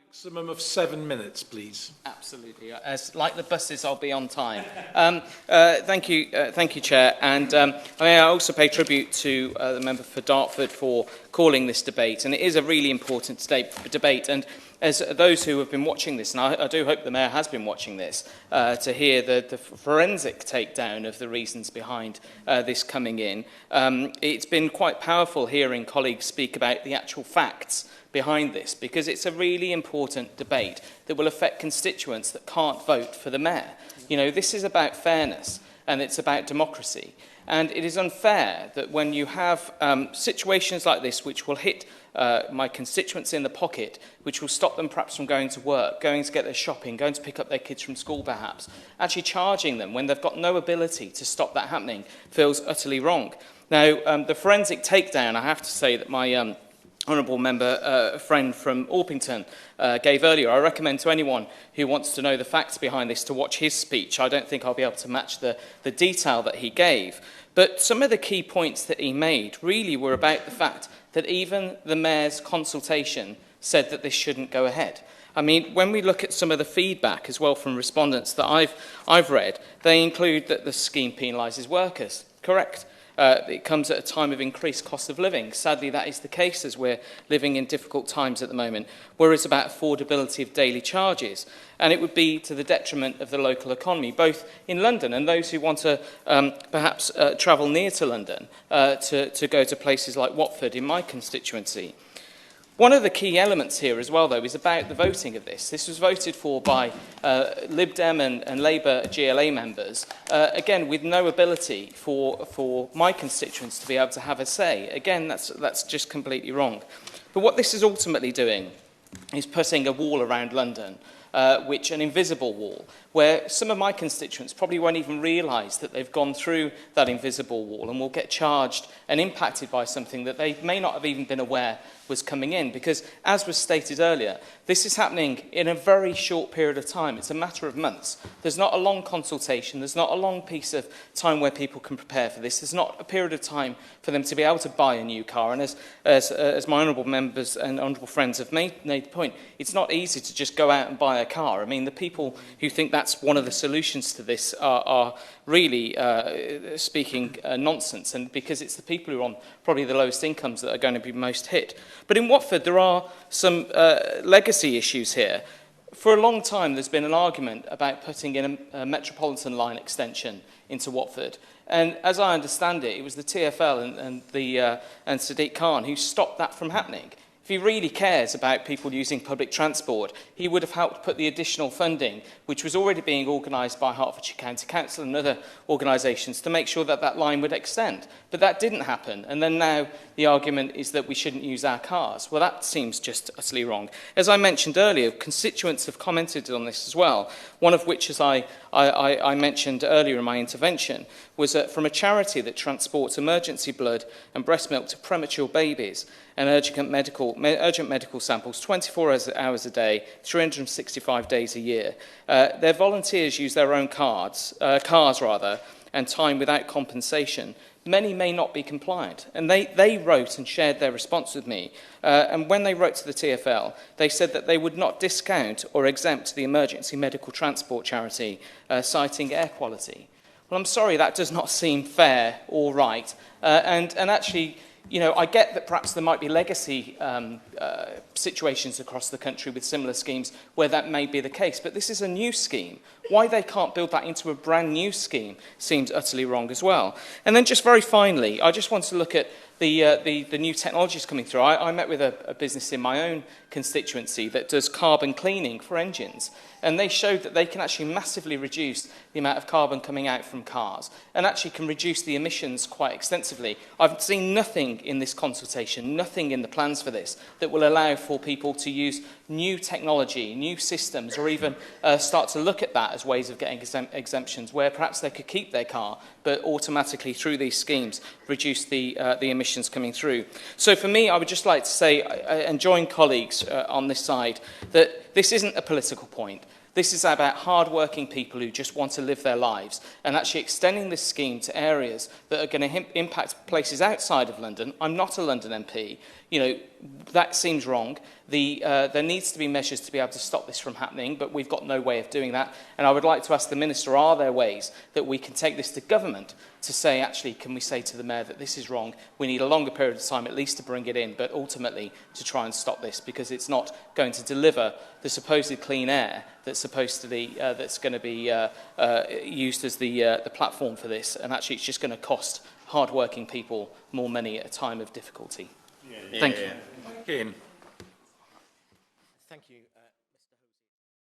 Maximum of 7 minutes, please. Absolutely. As like the buses, I'll be on time. Thank you, Chair. And I also pay tribute to the member for Dartford for calling this debate. And it is a really important debate. And as those who have been watching this, and I do hope the Mayor has been watching this, to hear the forensic takedown of the reasons behind this coming in, it's been quite powerful hearing colleagues speak about the actual facts behind this, because it's a really important debate that will affect constituents that can't vote for the Mayor. You know, this is about fairness and it's about democracy. And it is unfair that when you have situations like this which will hit my constituents in the pocket, which will stop them perhaps from going to work, going to get their shopping, going to pick up their kids from school perhaps, actually charging them when they've got no ability to stop that happening feels utterly wrong. Now, the forensic takedown, I have to say that my honourable member friend from Orpington gave earlier. I recommend to anyone who wants to know the facts behind this to watch his speech. I don't think I'll be able to match the detail that he gave. But some of the key points that he made really were about the fact that even the Mayor's consultation said that this shouldn't go ahead. I mean, when we look at some of the feedback as well from respondents that I've read, they include that the scheme penalises workers. Correct. It comes at a time of increased cost of living. Sadly, that is the case as we're living in difficult times at the moment. Whereas about affordability of daily charges. And it would be to the detriment of the local economy, both in London and those who want to perhaps travel near to London to go to places like Watford in my constituency. One of the key elements here as well, though, is about the voting of this. This was voted for by Lib Dem and Labour GLA members, again, with no ability for my constituents to be able to have a say. Again, that's just completely wrong. But what this is ultimately doing is putting a wall around London, an invisible wall, where some of my constituents probably won't even realise that they've gone through that invisible wall and will get charged and impacted by something that they may not have even been aware was coming in. Because, as was stated earlier, this is happening in a very short period of time. It's a matter of months. There's not a long consultation. There's not a long piece of time where people can prepare for this. There's not a period of time for them to be able to buy a new car. And as my honourable members and honourable friends have made the point, it's not easy to just go out and buy a car. I mean, the people who think that's one of the solutions to this are really speaking nonsense, and because it's the people who are on probably the lowest incomes that are going to be most hit. But in Watford, there are some legacy issues here. For a long time, there's been an argument about putting in a Metropolitan line extension into Watford. And as I understand it, it was the TfL and Sadiq Khan who stopped that from happening. If he really cares about people using public transport, he would have helped put the additional funding, which was already being organised by Hertfordshire County Council and other organisations, to make sure that that line would extend. But that didn't happen. And then now the argument is that we shouldn't use our cars. Well, that seems just utterly wrong. As I mentioned earlier, constituents have commented on this as well, one of which, as I mentioned earlier in my intervention, was from a charity that transports emergency blood and breast milk to premature babies and urgent medical samples 24 hours a day, 365 days a year. Their volunteers use their own cars, and time without compensation. Many may not be compliant. And they wrote and shared their response with me. And when they wrote to the TfL, they said that they would not discount or exempt the emergency medical transport charity, citing air quality. Well, I'm sorry, that does not seem fair or right. And actually, you know, I get that perhaps there might be legacy situations across the country with similar schemes where that may be the case, but this is a new scheme. Why they can't build that into a brand new scheme seems utterly wrong as well. And then just very finally, I just want to look at the new technologies coming through. I met with a business in my own constituency that does carbon cleaning for engines, and they showed that they can actually massively reduce the amount of carbon coming out from cars and actually can reduce the emissions quite extensively. I've seen nothing in this consultation, nothing in the plans for this, that will allow for people to use new technology, new systems, or even start to look at that as ways of getting exemptions, where perhaps they could keep their car, but automatically through these schemes reduce the emissions coming through. So for me, I would just like to say, and join colleagues on this side, that this isn't a political point. This is about hard-working people who just want to live their lives, and actually extending this scheme to areas that are going to impact places outside of London. I'm not a London MP. You know, that seems wrong. There needs to be measures to be able to stop this from happening, but we've got no way of doing that. And I would like to ask the Minister, are there ways that we can take this to government to say, actually, can we say to the Mayor that this is wrong? We need a longer period of time at least to bring it in, but ultimately to try and stop this, because it's not going to deliver the supposed clean air that's supposed to be, that's going to be used as the platform for this. And actually, it's just going to cost hard-working people more money at a time of difficulty. Thank you. Ian. Thank you.